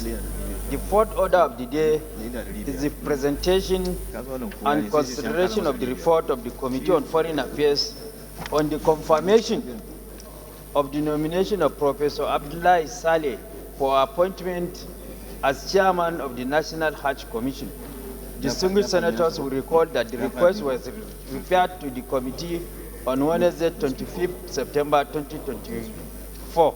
The fourth order of the day is the presentation and consideration of the report of the Committee on Foreign Affairs on the confirmation of the nomination of Professor Abdullahi Saleh for appointment as chairman of the National Hajj Commission. Distinguished senators will recall that the request was referred to the committee on Wednesday, 25th September 2024.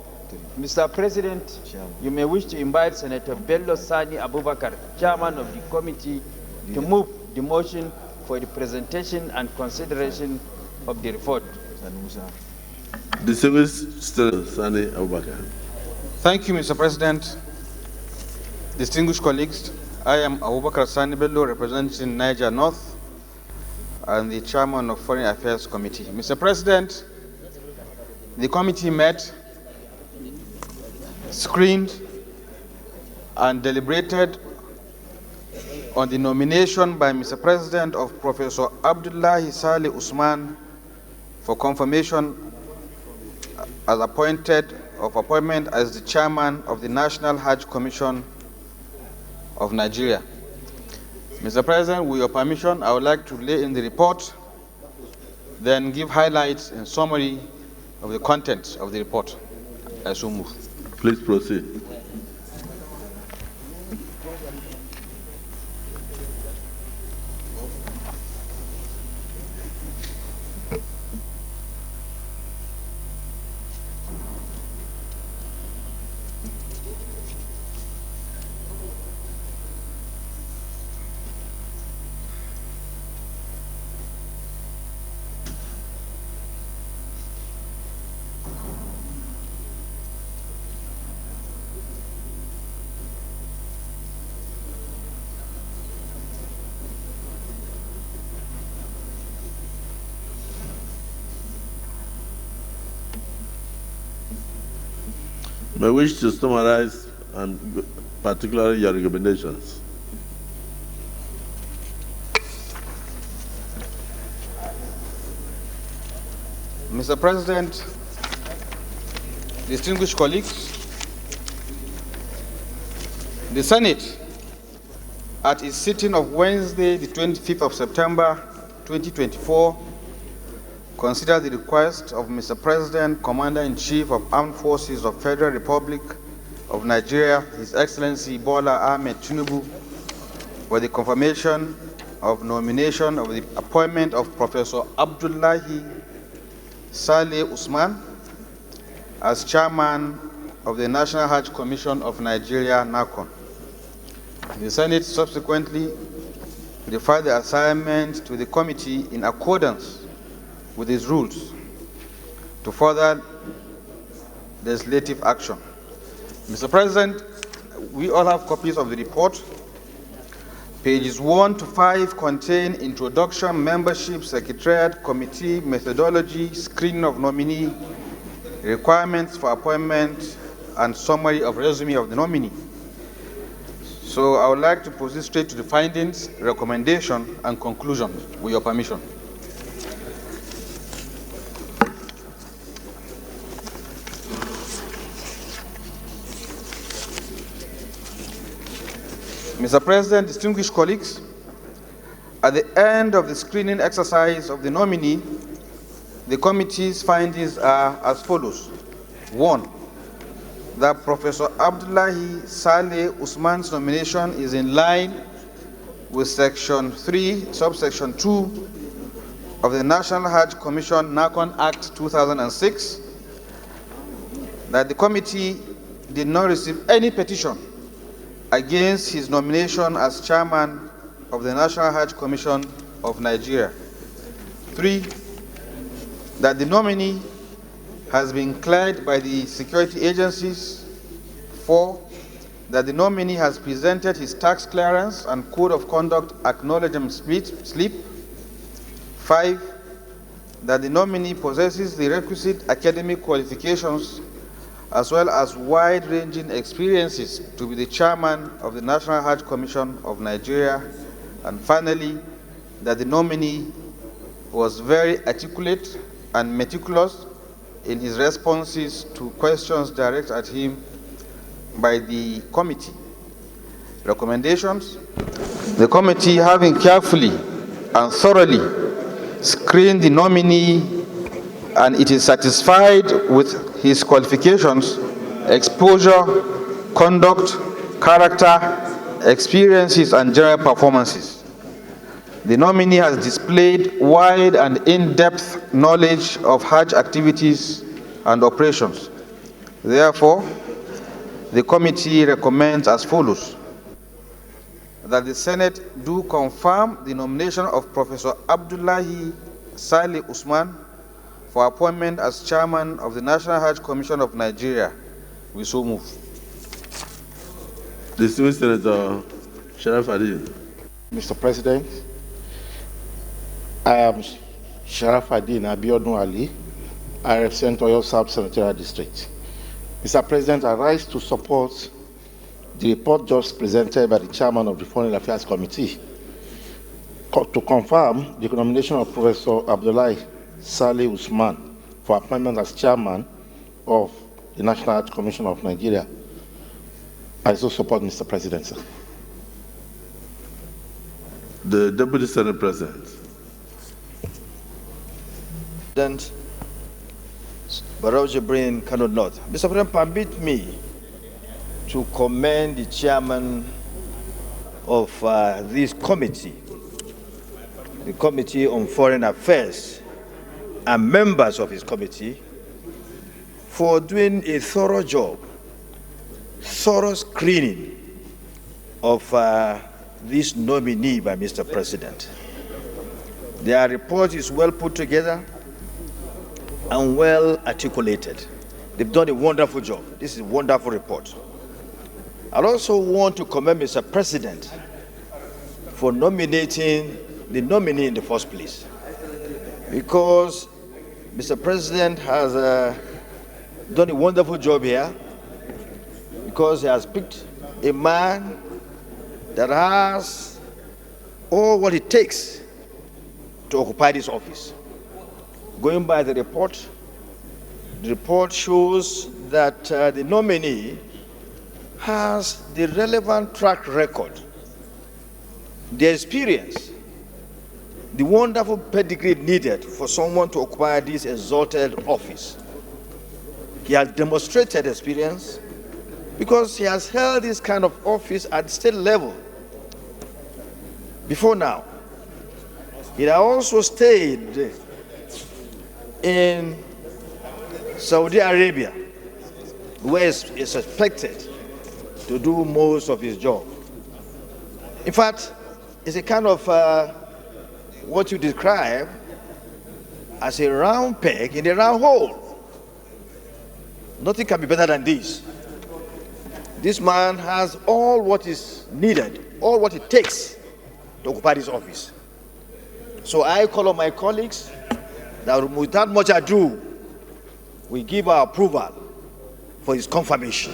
Mr. President, you may wish to invite Senator Bello Sani Abubakar, chairman of the committee, to move the motion for the presentation and consideration of the report. Distinguished Senator Sani Abubakar. Thank you, Mr. President. Distinguished colleagues, I am Abubakar Sani Bello, representing Niger North and the chairman of Foreign Affairs Committee. Mr. President, the committee met, screened, and deliberated on the nomination by Mr. President of Professor Abdullahi Saleh Usman for confirmation as appointment as the chairman of the National Hajj Commission of Nigeria. Mr. President, with your permission, I would like to lay in the report, then give highlights and summary of the contents of the report. I so move. Please proceed. I wish to summarize and particularly your recommendations. Mr. President, distinguished colleagues, the Senate, at its sitting of Wednesday, the 25th of September, 2024, consider the request of Mr. President, Commander-in-Chief of Armed Forces of Federal Republic of Nigeria, His Excellency Bola Ahmed Tinubu, for the confirmation of nomination of the appointment of Professor Abdullahi Saleh Usman as chairman of the National Hajj Commission of Nigeria, NACON. The Senate subsequently referred the assignment to the committee in accordance with its rules to further legislative action. Mr. President, we all have copies of the report. Pages 1 to 5 contain introduction, membership, secretariat, committee, methodology, screening of nominee, requirements for appointment, and summary of resume of the nominee. So I would like to proceed straight to the findings, recommendation, and conclusion, with your permission. Mr. President, distinguished colleagues, at the end of the screening exercise of the nominee, the committee's findings are as follows. 1, that Professor Abdullahi Saleh Usman's nomination is in line with Section 3, Subsection 2 of the National Hajj Commission NACON Act 2006, that the committee did not receive any petition against his nomination as chairman of the National Hajj Commission of Nigeria. 3, that the nominee has been cleared by the security agencies. 4, that the nominee has presented his tax clearance and code of conduct acknowledgement slip. 5, that the nominee possesses the requisite academic qualifications as well as wide-ranging experiences to be the chairman of the National Hajj Commission of Nigeria. And finally, that the nominee was very articulate and meticulous in his responses to questions directed at him by the committee. recommendations, the committee, having carefully and thoroughly screened the nominee and it is satisfied with his qualifications, exposure, conduct, character, experiences, and general performances, the nominee has displayed wide and in-depth knowledge of Hajj activities and operations. Therefore, the committee recommends as follows: that the Senate do confirm the nomination of Professor Abdullahi Saleh Usman for appointment as chairman of the National Hajj Commission of Nigeria. We so move. Distinguished Senator Sharaf Adin. Mr. President, I am Sharaf Adin Abiodun Ali. I represent Oyo South Senatorial District. Mr. President, I rise to support the report just presented by the chairman of the Foreign Affairs Committee to confirm the nomination of Professor Abdullahi Saleh Usman for appointment as chairman of the National Hajj Commission of Nigeria. I also support Mr. President, sir. The Deputy Senate President. President Barrow Jibrin cannot not. Mr. President, permit me to commend the chairman of this committee, the Committee on Foreign Affairs, and members of his committee for doing a thorough job, thorough screening of this nominee by Mr. President. Their report is well put together and well articulated. They've done a wonderful job. This is a wonderful report. I also want to commend Mr. President for nominating the nominee in the first place, because Mr. President has done a wonderful job here, because he has picked a man that has all what it takes to occupy this office. Going by the report shows that the nominee has the relevant track record, the experience, the wonderful pedigree needed for someone to acquire this exalted office. He has demonstrated experience because he has held this kind of office at state level before now. He has also stayed in Saudi Arabia, where he is expected to do most of his job. In fact, it's a kind of what you describe as a round peg in a round hole. Nothing can be better than this. This man has all what is needed, all what it takes to occupy this office. So I call on my colleagues that without much ado, we give our approval for his confirmation.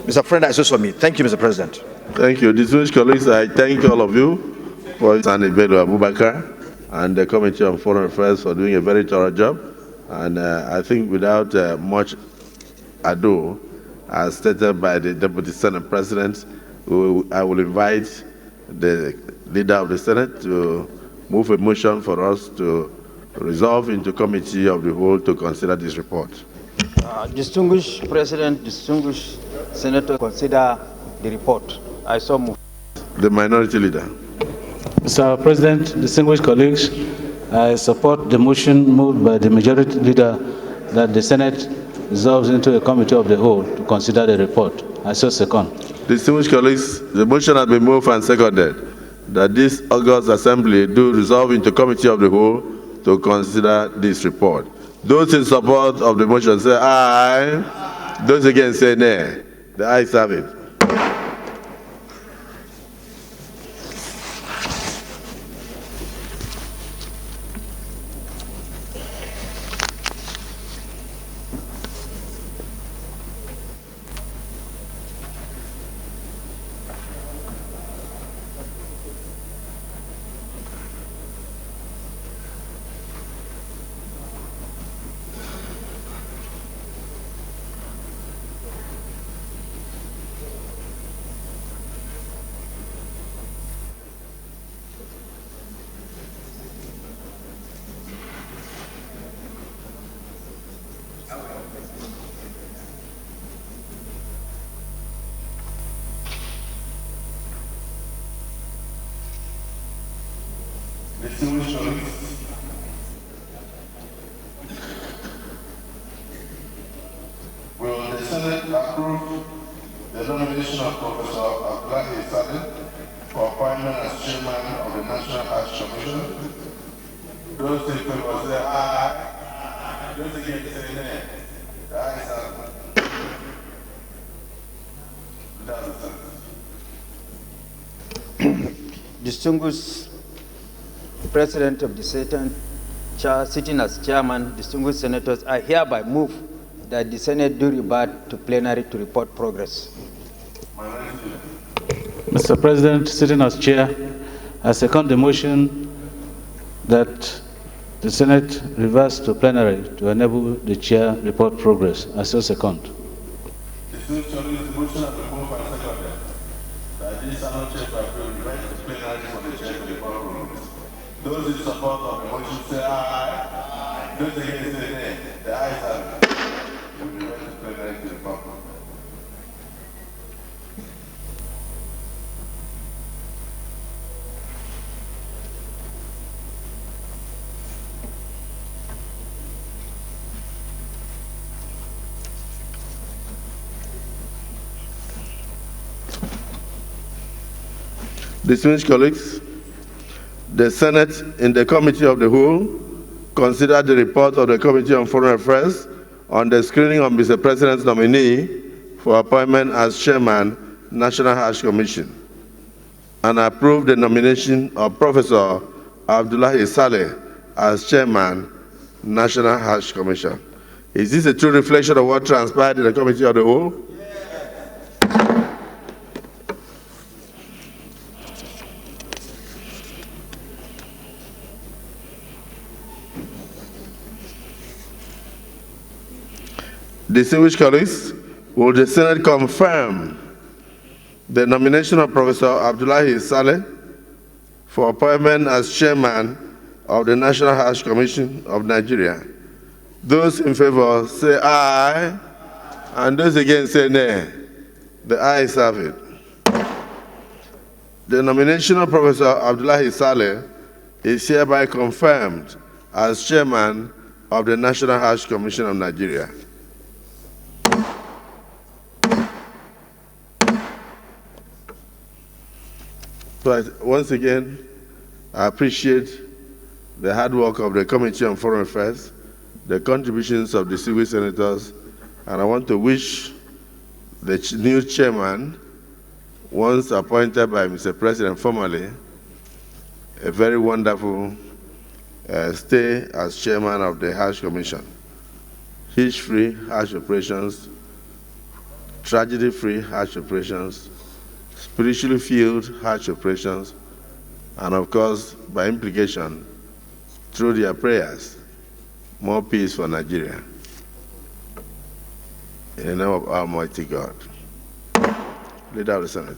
Mr. Friend, I so submit. Thank you, Mr. President. Thank you. Distinguished colleagues, I thank all of you for Senator Bello Abubakar and the Committee on Foreign Affairs for doing a very thorough job. And I think without much ado, as stated by the Deputy Senate President, I will invite the Leader of the Senate to move a motion for us to resolve into Committee of the Whole to consider this report. Distinguished President, distinguished Senator, consider the report. I so move. The Minority Leader. Mr. President, distinguished colleagues, I support the motion moved by the Majority Leader that the Senate resolves into a Committee of the Whole to consider the report. I so second. Distinguished colleagues, the motion has been moved and seconded that this August Assembly do resolve into Committee of the Whole to consider this report. Those in support of the motion say aye. Those against say nay. The ayes have it. distinguished colleagues, will the Senate approve the nomination of Professor Abdullahi Saleh for appointment as chairman of the National Hajj Commission? Those in favor say aye. Those against say nay. The ayes have it. Without the Senate. Distinguished President of the Senate, sitting as chairman, distinguished senators, I hereby move that the Senate do revert to plenary to report progress. Mr. President, sitting as chair, I second the motion that the Senate reverts to plenary to enable the chair report progress. I still second. The motion has been moved and seconded that this annual chair will revert to plenary for the chair to report progress. Those in support of the motion say aye. Those against say nay. The ayes have it. We revert to plenary to report progress. Distinguished colleagues, the Senate, in the Committee of the Whole, considered the report of the Committee on Foreign Affairs on the screening of Mr. President's nominee for appointment as Chairman, National Hajj Commission, and approved the nomination of Professor Abdullahi Saleh as Chairman, National Hajj Commission. Is this a true reflection of what transpired in the Committee of the Whole? Distinguished colleagues, will the Senate confirm the nomination of Professor Abdullahi Saleh for appointment as Chairman of the National Hajj Commission of Nigeria? Those in favor say aye, and those against say nay. The ayes have it. The nomination of Professor Abdullahi Saleh is hereby confirmed as Chairman of the National Hajj Commission of Nigeria. So once again, I appreciate the hard work of the Committee on Foreign Affairs, the contributions of the distinguished senators, and I want to wish the new chairman, once appointed by Mr. President formally, a very wonderful stay as chairman of the Hajj Commission. Hitch-free Hajj operations, tragedy-free Hajj operations, spiritually fueled Hajj operations, and of course, by implication, through their prayers, more peace for Nigeria. In the name of Almighty God. Leader of the Senate.